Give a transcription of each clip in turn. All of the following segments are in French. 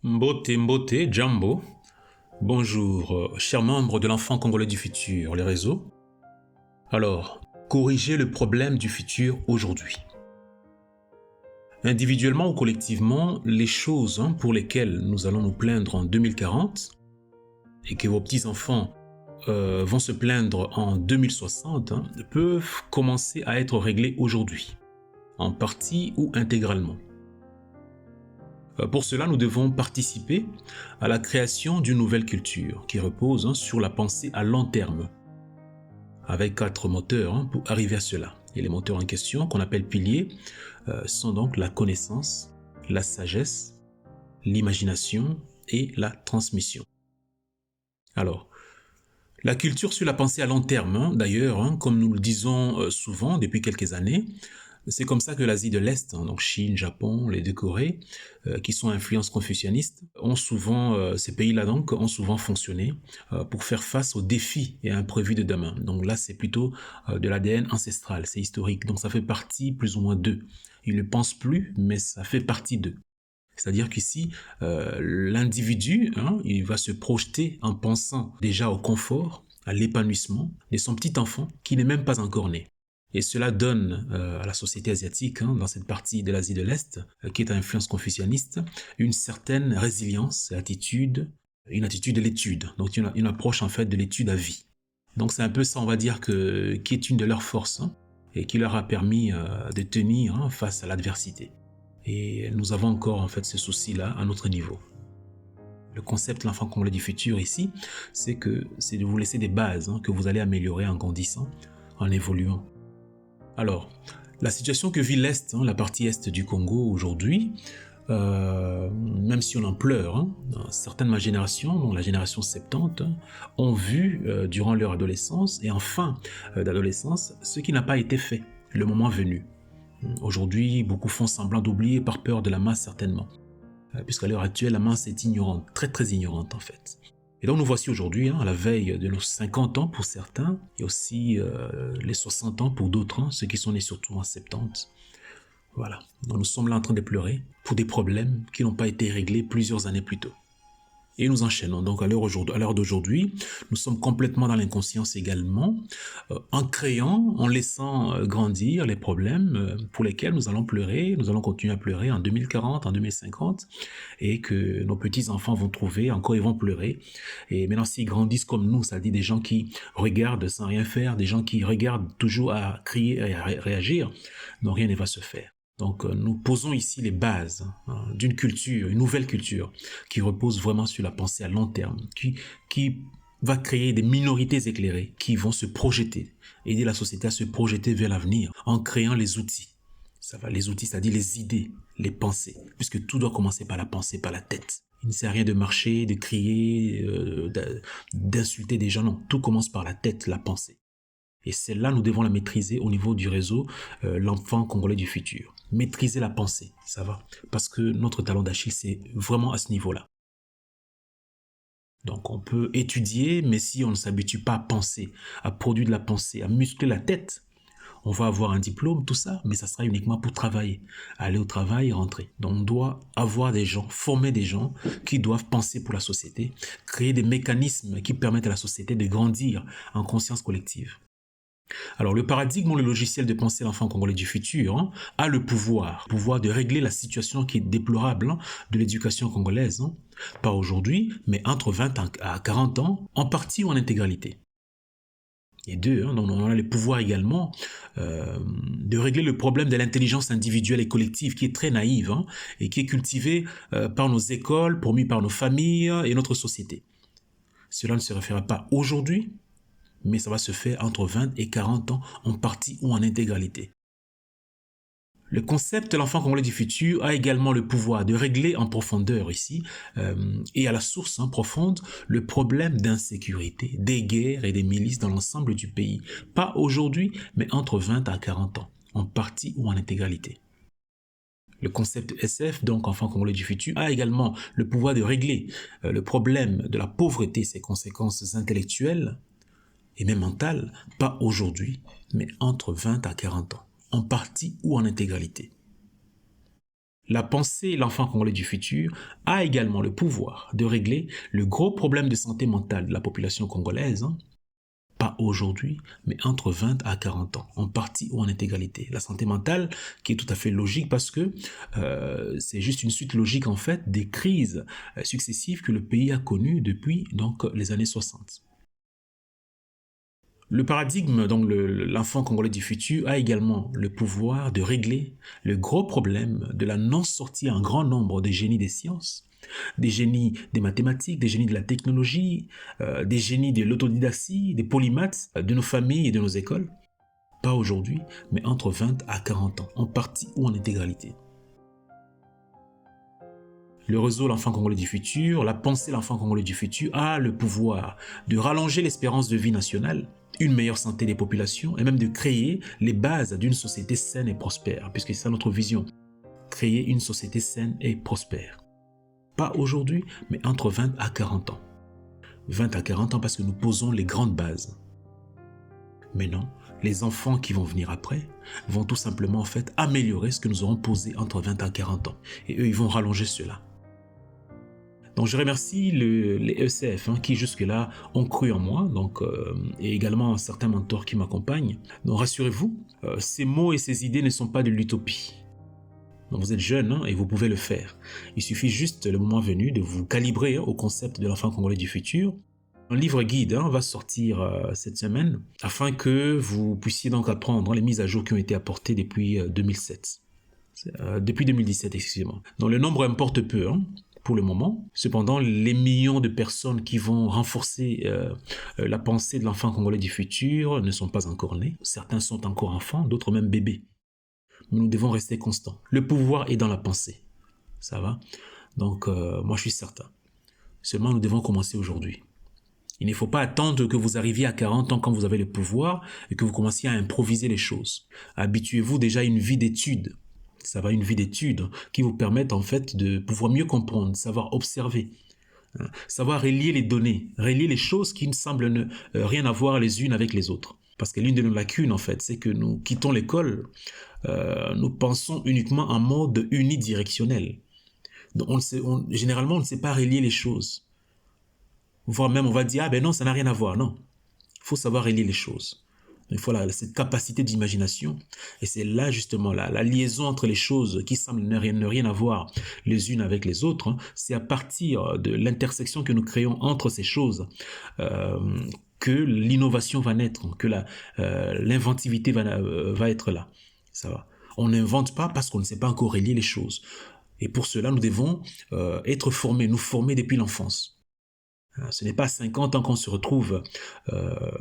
Mbote Mbote Jambo, bonjour, chers membres de l'enfant congolais du futur, les réseaux. Alors, corriger le problème du futur aujourd'hui. Individuellement ou collectivement, les choses pour lesquelles nous allons nous plaindre en 2040 et que vos petits-enfants vont se plaindre en 2060 peuvent commencer à être réglées aujourd'hui, en partie ou intégralement. Pour cela, nous devons participer à la création d'une nouvelle culture qui repose sur la pensée à long terme, avec 4 moteurs pour arriver à cela. Et les moteurs en question, qu'on appelle piliers, sont donc la connaissance, la sagesse, l'imagination et la transmission. Alors, la culture sur la pensée à long terme, d'ailleurs, comme nous le disons souvent depuis quelques années, c'est comme ça que l'Asie de l'Est, donc Chine, Japon, les deux Corées, qui sont influences confucianistes, ces pays-là donc, ont souvent fonctionné pour faire face aux défis et imprévus de demain. Donc là, c'est plutôt de l'ADN ancestral, c'est historique. Donc ça fait partie plus ou moins d'eux. Ils ne pensent plus, mais ça fait partie d'eux. C'est-à-dire qu'ici, l'individu, il va se projeter en pensant déjà au confort, à l'épanouissement de son petit enfant qui n'est même pas encore né. Et cela donne à la société asiatique, dans cette partie de l'Asie de l'Est, qui est à influence confucianiste, une certaine résilience, une attitude de l'étude, donc une approche en fait de l'étude à vie. Donc c'est un peu ça, on va dire, qui est une de leurs forces et qui leur a permis de tenir face à l'adversité. Et nous avons encore en fait ce souci-là à notre niveau. Le concept de l'enfant congolais du futur ici, c'est de vous laisser des bases que vous allez améliorer en grandissant, en évoluant. Alors, la situation que vit l'Est, la partie Est du Congo aujourd'hui, même si on en pleure, certaines de ma génération, dont la génération 70, ont vu durant leur adolescence et en fin d'adolescence ce qui n'a pas été fait, le moment venu. Aujourd'hui, beaucoup font semblant d'oublier par peur de la masse certainement, puisqu'à l'heure actuelle, la masse est ignorante, très très ignorante en fait. Et donc nous voici aujourd'hui, à la veille de nos 50 ans pour certains, et aussi les 60 ans pour d'autres, ceux qui sont nés surtout en 70. Voilà, donc nous sommes là en train de pleurer pour des problèmes qui n'ont pas été réglés plusieurs années plus tôt. Et nous enchaînons. Donc à l'heure d'aujourd'hui, nous sommes complètement dans l'inconscience également, en laissant grandir les problèmes pour lesquels nous allons pleurer, nous allons continuer à pleurer en 2040, en 2050, et que nos petits-enfants vont trouver, encore ils vont pleurer. Et maintenant, s'ils grandissent comme nous, ça dit des gens qui regardent sans rien faire, des gens qui regardent toujours à crier et à réagir, donc rien ne va se faire. Donc nous posons ici les bases d'une culture, une nouvelle culture qui repose vraiment sur la pensée à long terme, qui va créer des minorités éclairées qui vont se projeter, aider la société à se projeter vers l'avenir en créant les outils. Ça va, les outils, c'est-à-dire les idées, les pensées, puisque tout doit commencer par la pensée, par la tête. Il ne sert à rien de marcher, de crier, d'insulter des gens, non. Tout commence par la tête, la pensée. Et celle-là, nous devons la maîtriser au niveau du réseau, l'enfant congolais du futur. Maîtriser la pensée, ça va. Parce que notre talon d'Achille, c'est vraiment à ce niveau-là. Donc on peut étudier, mais si on ne s'habitue pas à penser, à produire de la pensée, à muscler la tête, on va avoir un diplôme, tout ça, mais ça sera uniquement pour travailler, aller au travail et rentrer. Donc on doit avoir des gens, former des gens qui doivent penser pour la société, créer des mécanismes qui permettent à la société de grandir en conscience collective. Alors le paradigme ou le logiciel de pensée l'enfant congolais du futur a le pouvoir de régler la situation qui est déplorable de l'éducation congolaise, pas aujourd'hui, mais entre 20 à 40 ans, en partie ou en intégralité. Et deux, on a le pouvoir également de régler le problème de l'intelligence individuelle et collective qui est très naïve et qui est cultivée par nos écoles, promus par nos familles et notre société. Cela ne se référera pas aujourd'hui, mais ça va se faire entre 20 et 40 ans en partie ou en intégralité. Le concept de l'enfant congolais du futur a également le pouvoir de régler en profondeur ici et à la source profonde le problème d'insécurité, des guerres et des milices dans l'ensemble du pays. Pas aujourd'hui, mais entre 20 à 40 ans, en partie ou en intégralité. Le concept SF, donc enfant congolais du futur, a également le pouvoir de régler le problème de la pauvreté et ses conséquences intellectuelles et même mentale, pas aujourd'hui, mais entre 20 à 40 ans, en partie ou en intégralité. La pensée, l'enfant congolais du futur, a également le pouvoir de régler le gros problème de santé mentale de la population congolaise, pas aujourd'hui, mais entre 20 à 40 ans, en partie ou en intégralité. La santé mentale, qui est tout à fait logique parce que c'est juste une suite logique en fait des crises successives que le pays a connues depuis donc les années 60. Le paradigme, donc l'enfant congolais du futur, a également le pouvoir de régler le gros problème de la non-sortie en grand nombre des génies des sciences, des génies des mathématiques, des génies de la technologie, des génies de l'autodidactie, des polymathes de nos familles et de nos écoles. Pas aujourd'hui, mais entre 20 à 40 ans, en partie ou en intégralité. Le réseau L'Enfant Congolais du Futur, la pensée L'Enfant Congolais du Futur a le pouvoir de rallonger l'espérance de vie nationale, une meilleure santé des populations et même de créer les bases d'une société saine et prospère, puisque c'est ça notre vision. Créer une société saine et prospère. Pas aujourd'hui, mais entre 20 à 40 ans. 20 à 40 ans parce que nous posons les grandes bases. Mais non, les enfants qui vont venir après vont tout simplement en fait améliorer ce que nous aurons posé entre 20 à 40 ans. Et eux, ils vont rallonger cela. Donc je remercie les ECF qui jusque-là ont cru en moi, et également certains mentors qui m'accompagnent. Donc rassurez-vous, ces mots et ces idées ne sont pas de l'utopie. Donc vous êtes jeune et vous pouvez le faire. Il suffit juste le moment venu de vous calibrer au concept de l'enfant congolais du futur. Un livre guide va sortir cette semaine afin que vous puissiez donc apprendre les mises à jour qui ont été apportées depuis 2007. Depuis 2017, excusez-moi. Donc le nombre importe peu pour le moment. Cependant, les millions de personnes qui vont renforcer la pensée de l'enfant congolais du futur ne sont pas encore nés. Certains sont encore enfants, d'autres même bébés. Mais nous devons rester constants. Le pouvoir est dans la pensée. Ça va? Donc, moi, je suis certain. Seulement, nous devons commencer aujourd'hui. Il ne faut pas attendre que vous arriviez à 40 ans quand vous avez le pouvoir et que vous commenciez à improviser les choses. Habituez-vous déjà à une vie d'études. Ça va, une vie d'études qui vous permettent en fait de pouvoir mieux comprendre, savoir observer, savoir relier les données, relier les choses qui ne semblent rien avoir les unes avec les autres. Parce que l'une de nos lacunes en fait, c'est que nous quittons l'école, nous pensons uniquement en mode unidirectionnel. Donc généralement, on ne sait pas relier les choses. Voire même on va dire, ah ben non, ça n'a rien à voir. Non, il faut savoir relier les choses. Il faut cette capacité d'imagination. Et c'est là justement la liaison entre les choses qui semblent ne rien avoir les unes avec les autres. C'est à partir de l'intersection que nous créons entre ces choses que l'innovation va naître, que l'inventivité va être là. Ça va. On n'invente pas parce qu'on ne sait pas encore relier les choses. Et pour cela, nous devons être formés, nous former depuis l'enfance. Ce n'est pas à 50 ans qu'on se retrouve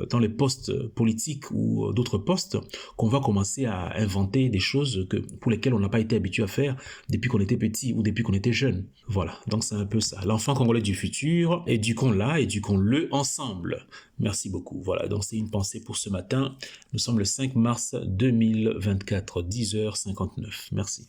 dans les postes politiques ou d'autres postes qu'on va commencer à inventer des choses pour lesquelles on n'a pas été habitué à faire depuis qu'on était petit ou depuis qu'on était jeune. Voilà, donc c'est un peu ça. L'enfant congolais du futur, éduquons-la, éduquons-le ensemble. Merci beaucoup. Voilà, donc c'est une pensée pour ce matin. Nous sommes le 5 mars 2024, 10h59. Merci.